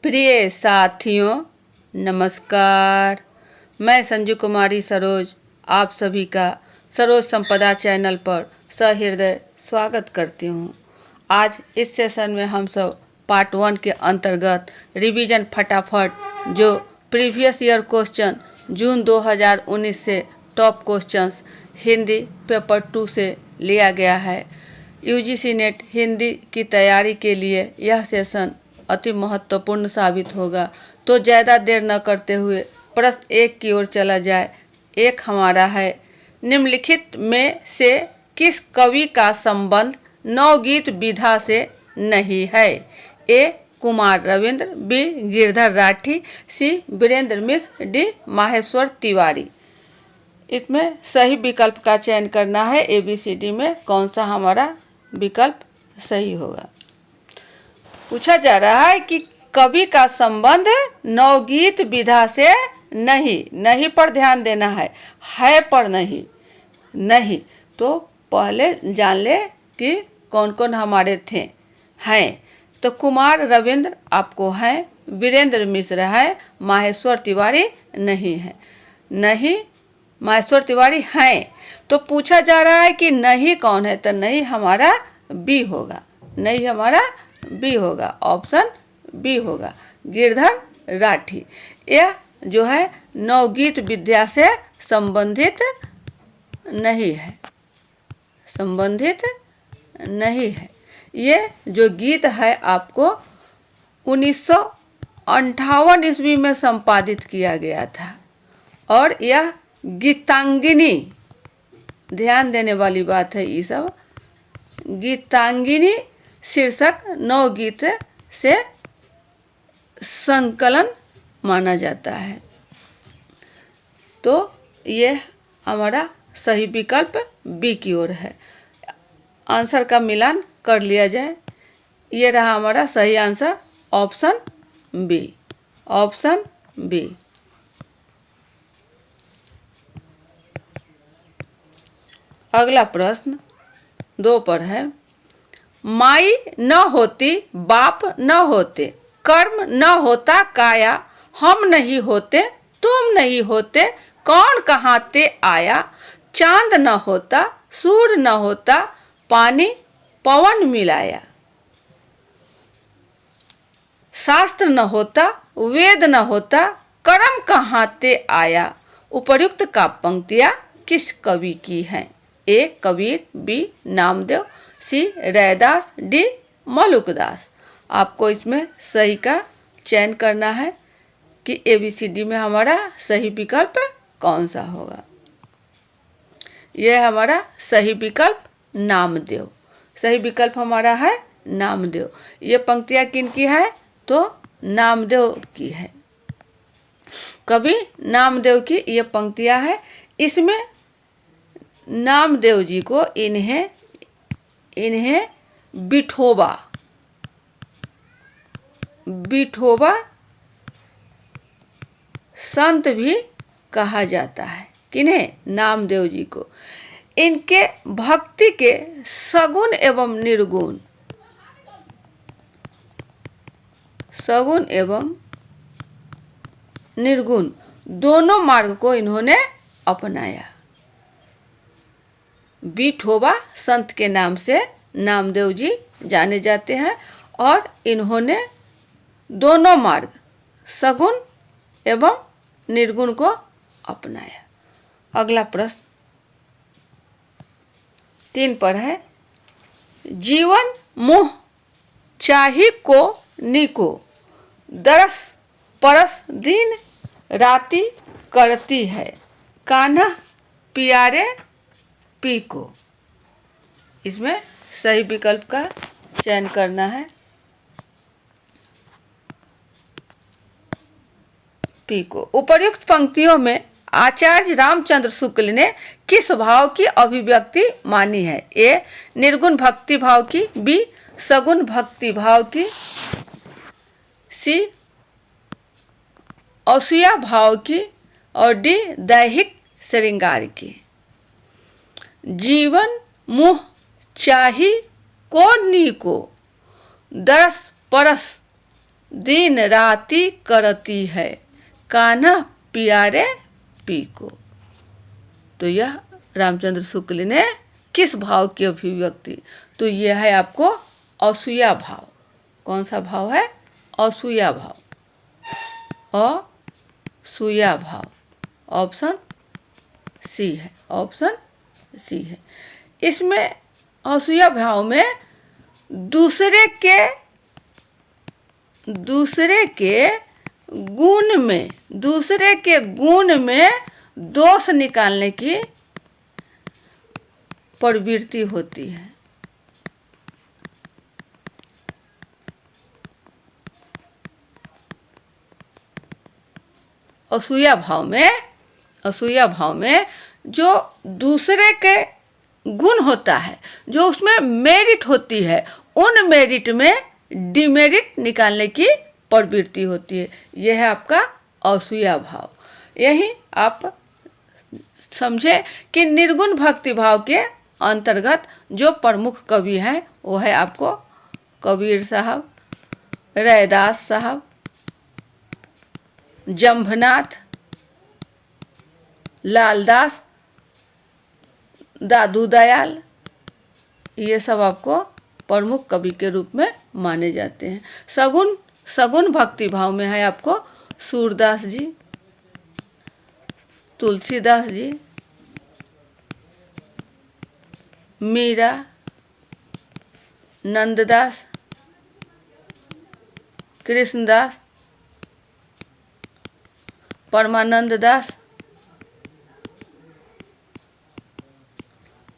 प्रिय साथियों, नमस्कार। मैं संजू कुमारी सरोज आप सभी का सरोज संपदा चैनल पर सहृदय स्वागत करती हूँ। आज इस सेशन में हम सब पार्ट 1 के अंतर्गत रिवीजन फटाफट जो प्रीवियस ईयर क्वेश्चन जून 2019 से टॉप क्वेश्चंस हिंदी पेपर 2 से लिया गया है। यूजीसी नेट हिंदी की तैयारी के लिए यह सेशन अति महत्वपूर्ण साबित होगा। तो ज़्यादा देर न करते हुए प्रश्न 1 की ओर चला जाए। एक हमारा है, निम्नलिखित में से किस कवि का संबंध नवगीत विधा से नहीं है? ए कुमार रविंद्र, बी गिरधर राठी, सी वीरेंद्र मिश्र, डी माहेश्वर तिवारी। इसमें सही विकल्प का चयन करना है। ABCD में कौन सा हमारा विकल्प सही होगा। पूछा जा रहा है कि कवि का संबंध नवगीत विधा से नहीं पर ध्यान देना है पर नहीं। तो पहले जान ले कि कौन कौन हमारे थे। हैं तो कुमार रविंद्र आपको हैं, वीरेंद्र मिश्र है, माहेश्वर तिवारी नहीं है। नहीं माहेश्वर तिवारी हैं। तो पूछा जा रहा है कि नहीं कौन है, तो नहीं हमारा बी होगा। नहीं हमारा बी होगा, ऑप्शन बी होगा, गिरधर राठी। यह जो है नवगीत विद्या से संबंधित नहीं है, संबंधित नहीं है। ये जो गीत है आपको 1958 ईस्वी में संपादित किया गया था और यह गीतांगिनी, ध्यान देने वाली बात है, ये सब गीतांगिनी शीर्षक नवगीत से संकलन माना जाता है। तो ये हमारा सही विकल्प बी की ओर है। आंसर का मिलान कर लिया जाए। ये रहा हमारा सही answer, option B, option B. अगला प्रश्न 2 पर है, माई न होती बाप न होते, कर्म न होता काया, हम नहीं होते तुम नहीं होते, कौन कहाँ ते आया, चांद न होता सूर्य न होता, पानी पवन मिलाया, शास्त्र न होता वेद न होता, कर्म कहाँ ते आया। उपर्युक्त का पंक्तियां किस कवि की हैं? ए कबीर, बी नामदेव, सी रैदास, डी मलुकदास। आपको इसमें सही का चयन करना है कि ABCD में हमारा सही विकल्प कौन सा होगा। यह हमारा सही विकल्प नामदेव, सही विकल्प हमारा है नामदेव। ये पंक्तियां किन की है? तो नामदेव की है, कवि नामदेव की ये पंक्तियां है। इसमें नामदेव जी को इन्हें विठोबा संत भी कहा जाता है। किन्हें? नामदेव जी को। इनके भक्ति के सगुण एवं निर्गुण, सगुण एवं निर्गुण दोनों मार्ग को इन्होंने अपनाया। विठोबा संत के नाम से नामदेव जी जाने जाते हैं और इन्होंने दोनों मार्ग सगुण एवं निर्गुण को अपनाया। अगला प्रश्न 3 पर है, जीवन मोह चाही को नीको, दरस परस दिन राति करती है, कान्हा प्यारे पी को। इसमें सही विकल्प का चयन करना है, पी को। उपर्युक्त पंक्तियों में आचार्य रामचंद्र शुक्ल ने किस भाव की अभिव्यक्ति मानी है? ए निर्गुण भक्ति भाव की, बी सगुण भक्ति भाव की, सी असूया भाव की और डी दैहिक श्रृंगार की। जीवन मुह चाही को नीको, दरस परस दिन राति करती है, कान्हा प्यारे पी को। तो यह रामचंद्र शुक्ल ने किस भाव की अभिव्यक्ति? तो यह है आपको असूया भाव। कौन सा भाव है? असूया भाव। असूया भाव ऑप्शन सी है, ऑप्शन सी है। इसमें असूया भाव में दूसरे के गुण में दोष निकालने की प्रवृत्ति होती है। असूया भाव में जो दूसरे के गुण होता है, जो उसमें मेरिट होती है, उन मेरिट में डिमेरिट निकालने की प्रवृत्ति होती है। यह है आपका असूया भाव। यही आप समझे कि निर्गुण भक्ति भाव के अंतर्गत जो प्रमुख कवि हैं वो है आपको कबीर साहब, रैदास साहब, जंभनाथ, लालदास, दादू दयाल। ये सब आपको प्रमुख कवि के रूप में माने जाते हैं। सगुण भक्ति भाव में है आपको सूरदास जी, तुलसीदास जी, मीरा, नंददास, कृष्णदास, परमानंद दास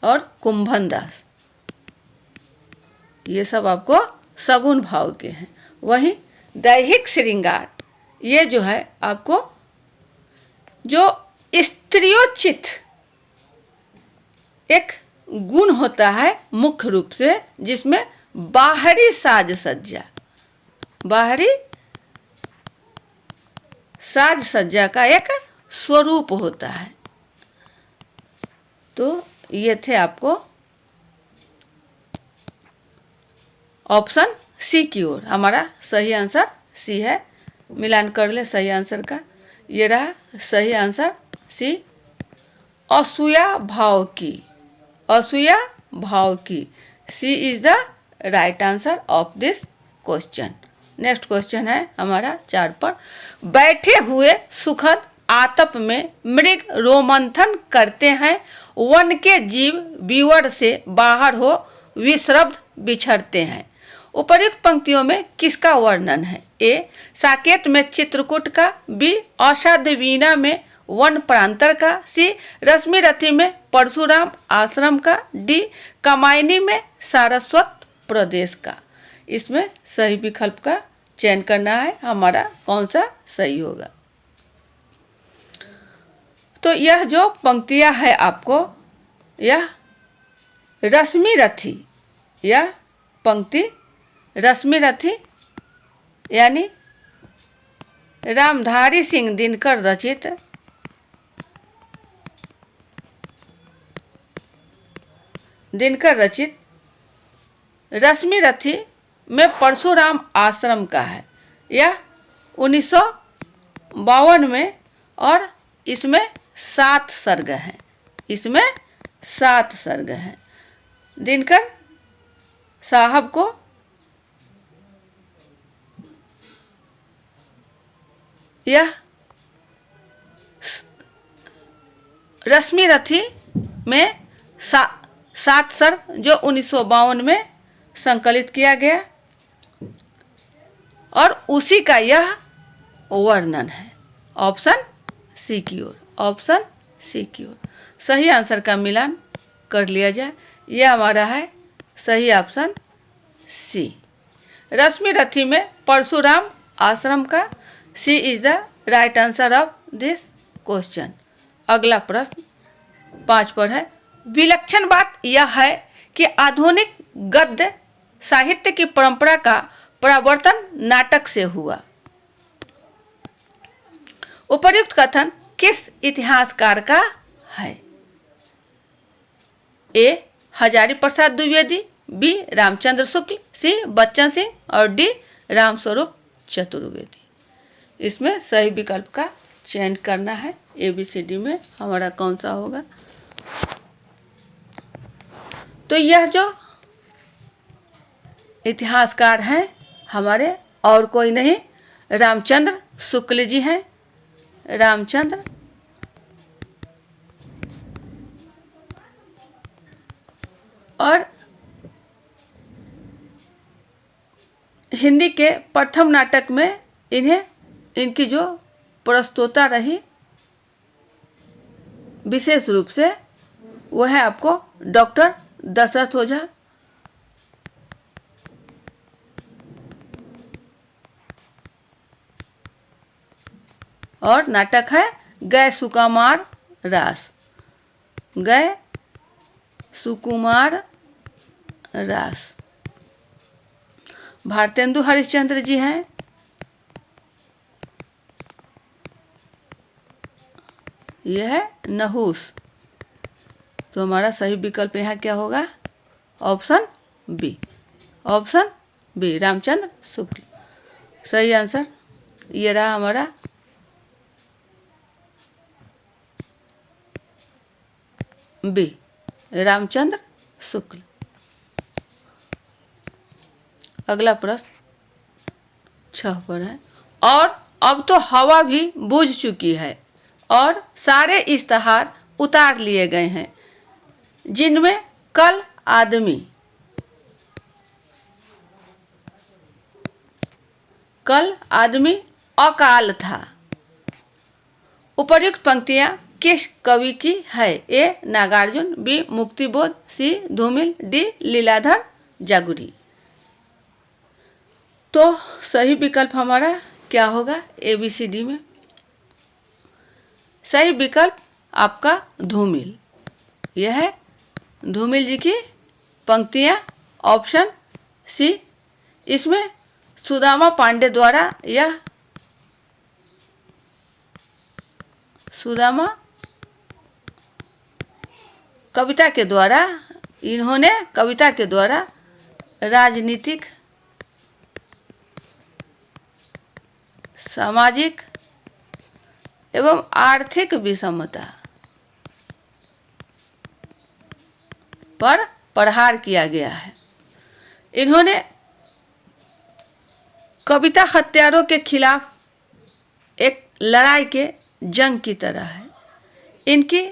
और कुंभन दास। ये सब आपको सगुण भाव के हैं। वहीं दैहिक श्रृंगार, ये जो है आपको जो स्त्रियोचित एक गुण होता है मुख्य रूप से, जिसमें बाहरी साज सज्जा का एक स्वरूप होता है। तो ये थे आपको ऑप्शन सी की ओर। हमारा सही आंसर सी है। मिलान कर ले सही आंसर का। ये रहा सही आंसर सी, असूया भाव की। C is the right answer of this question. Next question है हमारा 4 पर। बैठे हुए सुखद आतप में मृग रोमंथन करते हैं, वन के जीव विवर से बाहर हो विश्रब्द बिछड़ते हैं। उपर्युक्त पंक्तियों में किसका वर्णन है? ए साकेत में चित्रकूट का, बी असाध्य वीणा में वन प्रांतर का, सी रश्मि रथी में परशुराम आश्रम का, डी कामायनी में सारस्वत प्रदेश का। इसमें सही विकल्प का चयन करना है। हमारा कौन सा सही होगा? तो यह जो पंक्तियां है आपको, यह रश्मि रथी, यह पंक्ति रश्मि रथी यानी रामधारी सिंह दिनकर रचित रश्मि रथी में परशुराम आश्रम का है। यह 1952 में, और इसमें 7 सर्ग हैं। दिनकर साहब को यह रश्मि रथी में 7 सर्ग जो 1952 में संकलित किया गया, और उसी का यह वर्णन है। ऑप्शन सी की ओर। सही आंसर का मिलान कर लिया जाए। यह हमारा है सही ऑप्शन सी, रश्मि रथी में परशुराम आश्रम का। C is the right answer of this question. अगला प्रश्न 5 पर है। विलक्षण बात यह है कि आधुनिक गद्य साहित्य की परंपरा का प्रवर्तन नाटक से हुआ। उपर्युक्त कथन किस इतिहासकार का है? ए हजारी प्रसाद द्विवेदी, बी रामचंद्र शुक्ल, सी बच्चन सिंह और डी रामस्वरूप चतुर्वेदी। इसमें सही विकल्प का चयन करना है। ABCD में हमारा कौन सा होगा? तो यह जो इतिहासकार हैं हमारे और कोई नहीं, रामचंद्र शुक्ल जी हैं। रामचंद्र और हिंदी के प्रथम नाटक में इनकी जो प्रस्तुता रही विशेष रूप से, वह है आपको डॉक्टर दशरथ ओझा। और नाटक है गए सुकुमार रास। गए सुकुमार रास। भारतेंदु हरिश्चंद्र जी हैं। यह है नहुस। तो हमारा सही विकल्प यहाँ क्या होगा? Option B. Option B, Ramchandra Shukla सही आंसर। ये रहा हमारा बी, रामचंद्र शुक्ल। अगला प्रश्न 6 पर है। और अब तो हवा भी बुझ चुकी है और सारे इश्तहार उतार लिए गए हैं, जिनमें कल आदमी अकाल था। उपर्युक्त पंक्तियां किस कवि की है? ए नागार्जुन, बी मुक्तिबोध, सी धूमिल, डी लीलाधर जागुरी। तो सही विकल्प हमारा क्या होगा? ABCD में सही विकल्प आपका धूमिल। यह है धूमिल जी की पंक्तियां, ऑप्शन सी। इसमें सुदामा पांडे द्वारा यह सुदामा कविता के द्वारा, इन्होंने कविता के द्वारा राजनीतिक, सामाजिक एवं आर्थिक विषमता पर प्रहार किया गया है। इन्होंने कविता हत्यारों के खिलाफ एक लड़ाई के जंग की तरह है। इनकी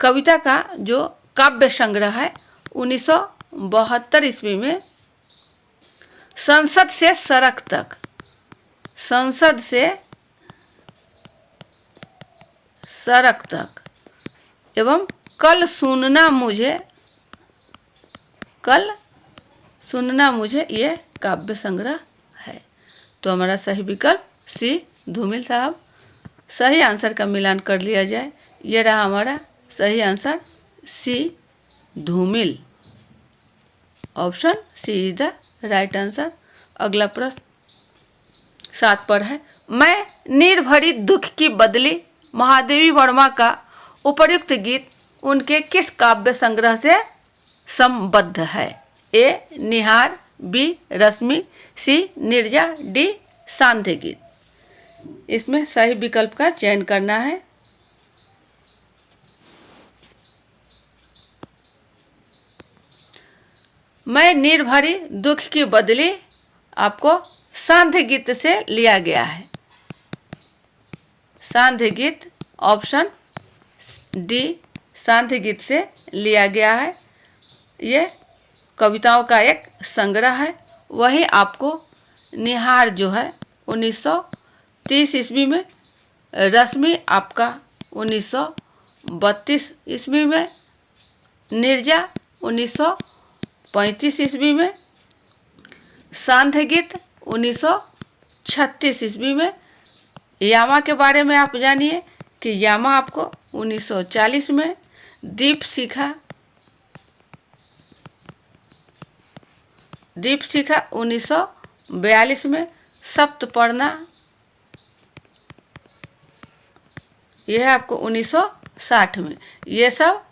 कविता का जो काव्य संग्रह है 1972 ईस्वी में संसद से सड़क तक, संसद से सड़क तक एवं कल सुनना मुझे ये काव्य संग्रह है। तो हमारा सही विकल्प सी धूमिल साहब। सही आंसर का मिलान कर लिया जाए। ये रहा हमारा सही आंसर सी धूमिल। Option C is the right answer. अगला प्रश्न 7 पर है। मैं निर्भरी दुख की बदली महादेवी वर्मा का उपर्युक्त गीत उनके किस काव्य संग्रह से संबद्ध है? ए निहार, बी रश्मि, सी नीरजा, डी सांध्य गीत। इसमें सही विकल्प का चयन करना है। मैं निर्भरी दुख की बदली आपको सांध्य गीत से लिया गया है। सांध्य गीत, ऑप्शन डी सांध्य गीत से लिया गया है। ये कविताओं का एक संग्रह है। वही आपको निहार जो है 1930 ईस्वी में, रश्मि आपका 1932 ईस्वी में, नीरजा 1935 ईस्वी में, सांध्य गीत 1936 ईस्वी में। यामा के बारे में आप जानिए कि यामा आपको 1940 में, दीप शिखा 1942 में, सप्तपर्णा यह है आपको 1960 में। ये सब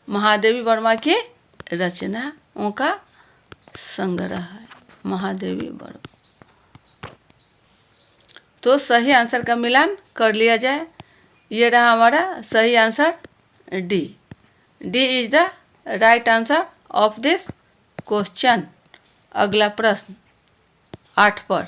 महादेवी वर्मा की रचनाओं का संग्रह है। महादेवी वर्मा। तो सही आंसर का मिलान कर लिया जाए। ये रहा हमारा सही answer D. D is the right answer of this question. अगला प्रश्न 8 पर।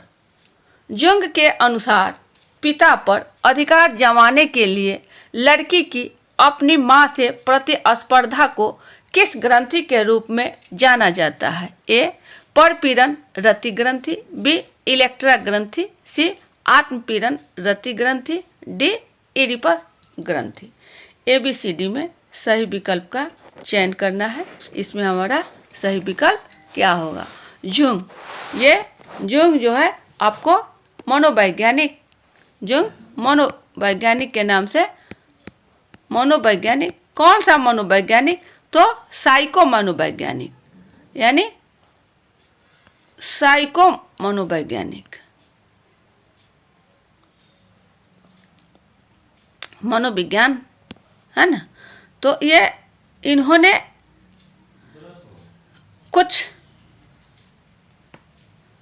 जुंग के अनुसार पिता पर अधिकार जमाने के लिए लड़की की अपनी मां से प्रतिस्पर्धा को किस ग्रंथि के रूप में जाना जाता है? ए परपीड़न रति ग्रंथि, बी इलेक्ट्रा ग्रंथि, सी आत्मपीड़न रति ग्रंथि, डी इडिपस ग्रंथि। ABCD में सही विकल्प का चयन करना है। इसमें हमारा सही विकल्प क्या होगा? जुंग। ये जुंग जो है आपको मनोवैज्ञानिक, जुंग मनोवैज्ञानिक के नाम से, मनोवैज्ञानिक कौन सा मनोवैज्ञानिक? तो साइको मनोवैज्ञानिक, यानी साइको मनोवैज्ञानिक, मनोविज्ञान है ना। तो ये इन्होंने कुछ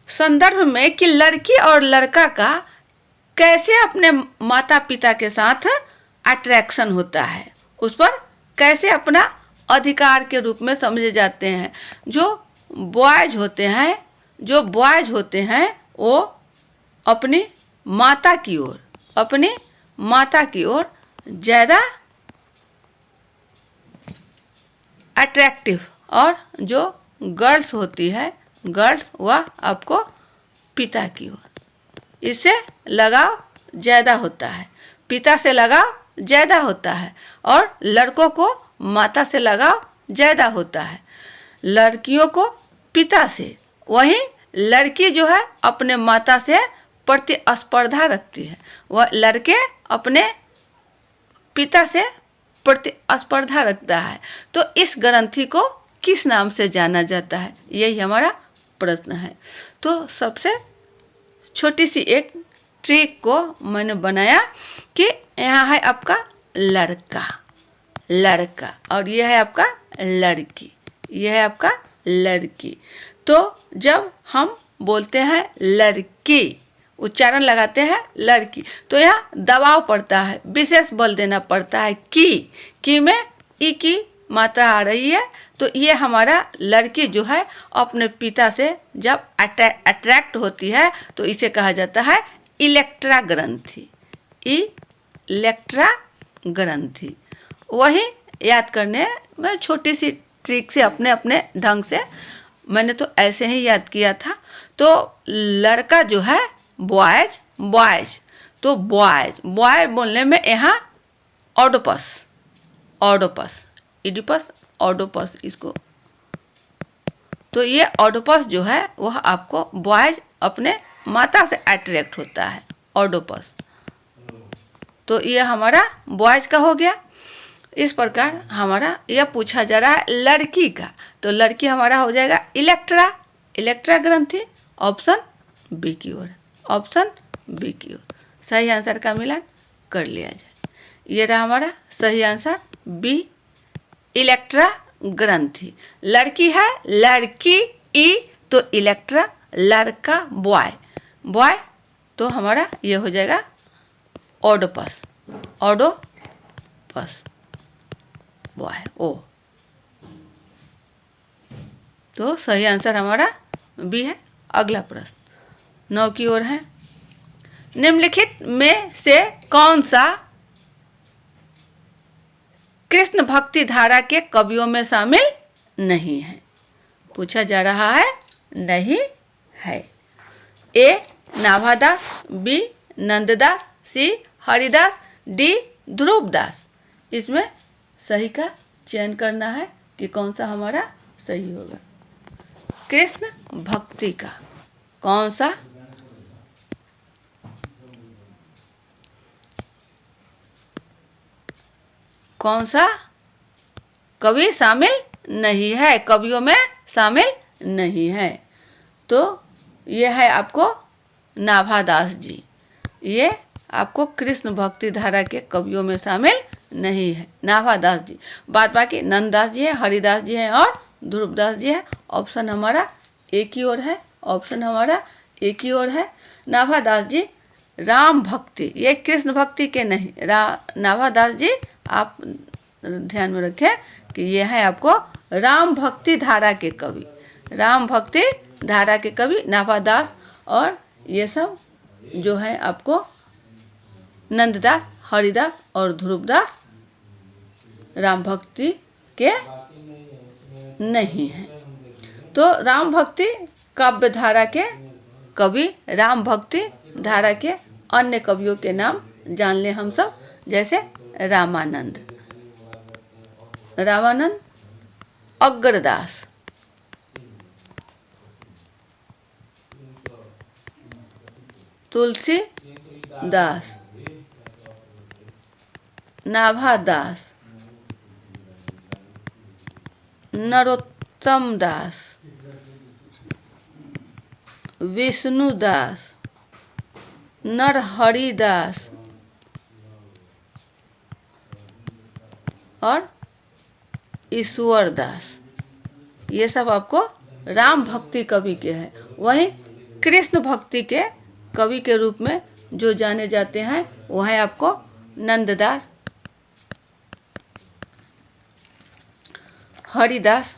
संदर्भ में कि लड़की और लड़का का कैसे अपने माता पिता के साथ अट्रैक्शन होता है, उस पर कैसे अपना अधिकार के रूप में समझे जाते हैं। जो बॉयज होते हैं वो अपनी माता की ओर ज़्यादा अट्रैक्टिव, और जो गर्ल्स होती है, गर्ल्स वह आपको पिता की ओर, इससे लगाव ज़्यादा होता है, पिता से लगाव ज़्यादा होता है, और लड़कों को माता से लगाव ज़्यादा होता है, लड़कियों को पिता से। वहीं लड़की जो है अपने माता से प्रतिस्पर्धा रखती है, वह लड़के अपने पिता से प्रतिस्पर्धा रखता है। तो इस ग्रंथि को किस नाम से जाना जाता है? यही हमारा प्रश्न है। तो सबसे छोटी सी एक ट्रिक को मैंने बनाया कि यहाँ है आपका लड़का, और यह है आपका लड़की, यह है आपका लड़की। तो जब हम बोलते हैं लड़की, उच्चारण लगाते हैं लड़की, तो यहाँ दबाव पड़ता है, विशेष बल देना पड़ता है। की में ई की मात्रा आ रही है। तो ये हमारा लड़की जो है अपने पिता से जब अट्रैक्ट होती है तो इसे कहा जाता है इलेक्ट्रा ग्रंथि, इलेक्ट्रा ग्रंथि। वही याद करने में छोटी सी ट्रिक से अपने अपने ढंग से मैंने तो ऐसे ही याद किया था। तो लड़का जो है बॉयज, तो बॉय बोलने में यहाँ ऑडोपस, इडिपस ऑडोपस इसको। तो ये ऑडोपस जो है वह आपको बॉयज अपने माता से अट्रैक्ट होता है, ऑडोपस। तो ये हमारा बॉयज का हो गया। इस प्रकार हमारा यह पूछा जा रहा है लड़की का, तो लड़की हमारा हो जाएगा इलेक्ट्रा ग्रंथि, ऑप्शन बी की ओर, ऑप्शन बी की ओर। सही आंसर का मिलान कर लिया जाए। ये रहा हमारा सही आंसर बी, इलेक्ट्रा ग्रंथि। लड़की है लड़की ई, तो इलेक्ट्रा, लड़का बॉय, तो हमारा ये हो जाएगा ऑडोपस बॉय ओ। तो सही आंसर हमारा बी है। अगला प्रश्न 9 की ओर है। निम्नलिखित में से कौन सा कृष्ण भक्ति धारा के कवियों में शामिल नहीं है? पूछा जा रहा है नहीं है। ए नाभादास, बी नंददास, सी हरिदास, डी ध्रुवदास। इसमें सही का चयन करना है कि कौन सा हमारा सही होगा। कृष्ण भक्ति का कौन सा कवि शामिल नहीं है, कवियों में शामिल नहीं है? तो ये है आपको नाभादास जी, ये आपको कृष्ण भक्ति धारा के कवियों में शामिल नहीं है, नाभादास जी। बाकी नंददास जी है, हरिदास जी हैं और ध्रुवदास जी है। ऑप्शन हमारा एक ही ओर है, ऑप्शन हमारा एक ही ओर है। नाभादास जी राम भक्ति, ये कृष्ण भक्ति के नहीं। नाभादास जी आप ध्यान में रखें कि ये है आपको राम भक्ति धारा के कवि, राम भक्ति धारा के कवि नाभादास। और ये सब जो है आपको नंददास, हरिदास और ध्रुवदास राम भक्ति के नहीं है। तो राम भक्ति काव्य धारा के कवि, राम भक्ति धारा के अन्य कवियों के नाम जान लें हम सब, जैसे रामानंद, रामानंद, अग्रदास, तुलसीदास, नाभादास, नरोत्तम दास, विष्णुदास, नरहरिदास और ईश्वरदास। ये सब आपको राम भक्ति कवि के हैं। वहीं कृष्ण भक्ति के कवि के रूप में जो जाने जाते हैं वह है आपको नंददास, हरिदास,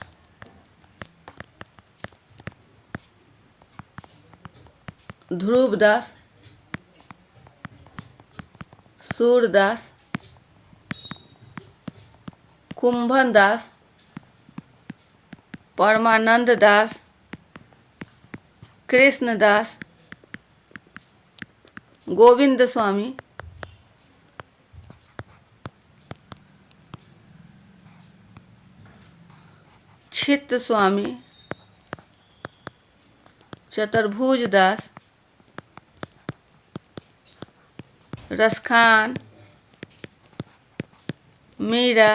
ध्रुवदास, सूरदास, कुंभन दास, परमानंद दास, कृष्णदास, गोविंद स्वामी, चित्त स्वामी, चतुर्भुज दास, रसखान, मीरा,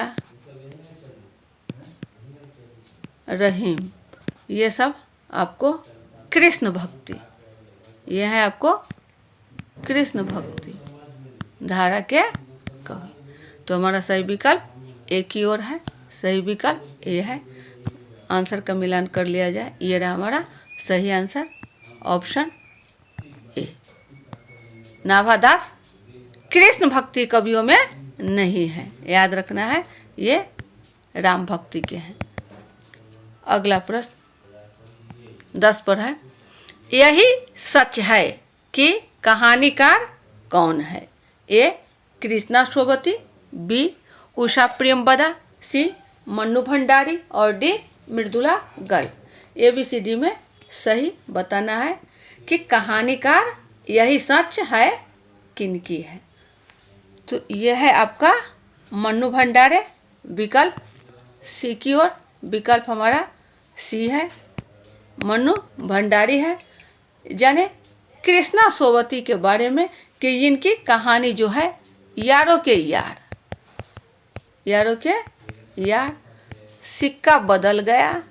रहीम। ये सब आपको कृष्ण भक्ति, ये है आपको कृष्ण भक्ति धारा के कवि। तो हमारा सही विकल्प एक ही ओर है, सही विकल्प ये है। आंसर का मिलान कर लिया जाए, ये रहा हमारा सही answer, option A. Nabhadas Krishna भक्ति कवियों में नहीं है, याद रखना है, ये राम भक्ति के हैं। अगला प्रश्न 10 पर है, यही सच है कि कहानीकार कौन है? ए कृष्णा सोबती, बी उषा प्रियंवदा, सी मन्नू भंडारी और डी मृदुला गर्ग। ABCD में सही बताना है कि कहानीकार यही सच है किनकी है। तो यह है आपका मन्नू भंडारे, विकल्प सी की ओर, विकल्प हमारा सी है, मन्नू भंडारी है। जाने कृष्णा सोबती के बारे में कि इनकी कहानी जो है यारों के यार, यारों के यार, सिक्का बदल गया,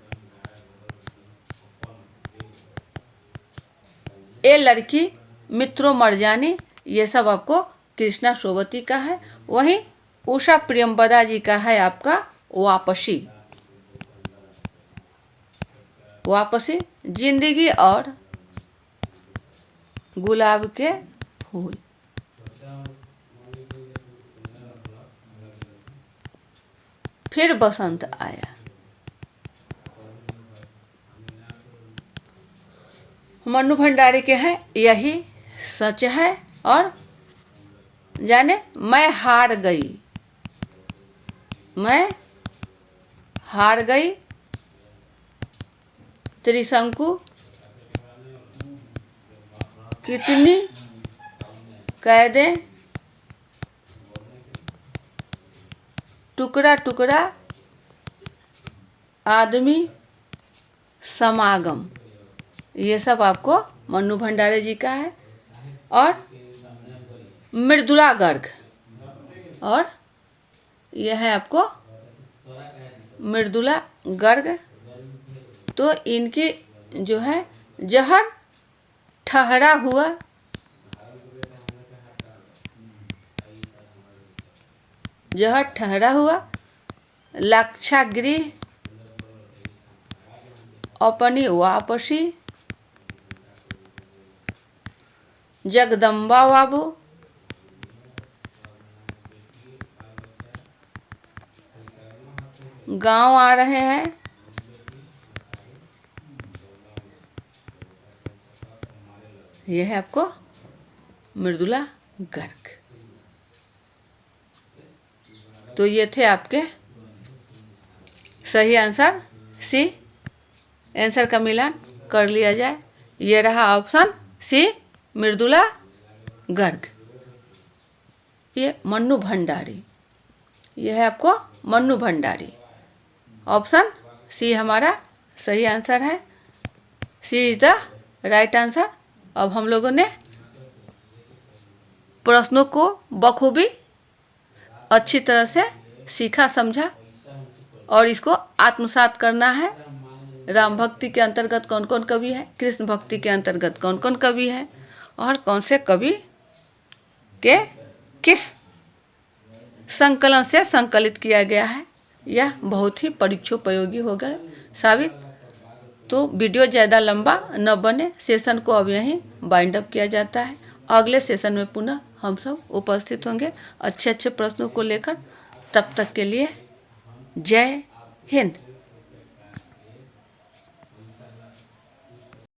ए लड़की, मित्रों मर जानी, ये सब आपको कृष्णा सोबती का है। वहीं उषा प्रियंवदा जी का है आपका वापसी, वापसी, जिंदगी और गुलाब के फूल। फिर बसंत आया। मन्नू भंडारी के हैं यही सच है। और जाने मैं हार गई, मैं हार गई, त्रिशंकु, कितनी कैदें, टुकड़ा टुकड़ा, आदमी, समागम। ये सब आपको मन्नू भंडारी जी का है। और मृदुला गर्ग, और यह है आपको मृदुला गर्ग। तो इनकी जो है जहर ठहरा हुआ, जहर ठहरा हुआ, लाक्षागृह, अपनी वापसी, जगदम्बा बाबू, गांव आ रहे हैं, यह है आपको मृदुला गर्ग। तो ये थे आपके सही आंसर सी। आंसर का मिलान कर लिया जाए, ये रहा ऑप्शन सी मृदुला गर्ग। ये मन्नू भंडारी, ये है आपको मन्नू भंडारी। ऑप्शन सी हमारा सही आंसर है, सी इज द राइट आंसर। अब हम लोगों ने प्रश्नों को बखूबी अच्छी तरह से सीखा समझा और इसको आत्मसात करना है। राम भक्ति के अंतर्गत कौन कौन कवि है, कृष्ण भक्ति के अंतर्गत कौन कौन कवि है और कौन से कवि के किस संकलन से संकलित किया गया है, यह बहुत ही परीक्षोपयोगी होगा साबित। तो वीडियो ज़्यादा लंबा न बने, सेशन को अब यहीं बाइंड अप किया जाता है। अगले सेशन में पुनः हम सब उपस्थित होंगे अच्छे अच्छे प्रश्नों को लेकर। तब तक के लिए जय हिंद।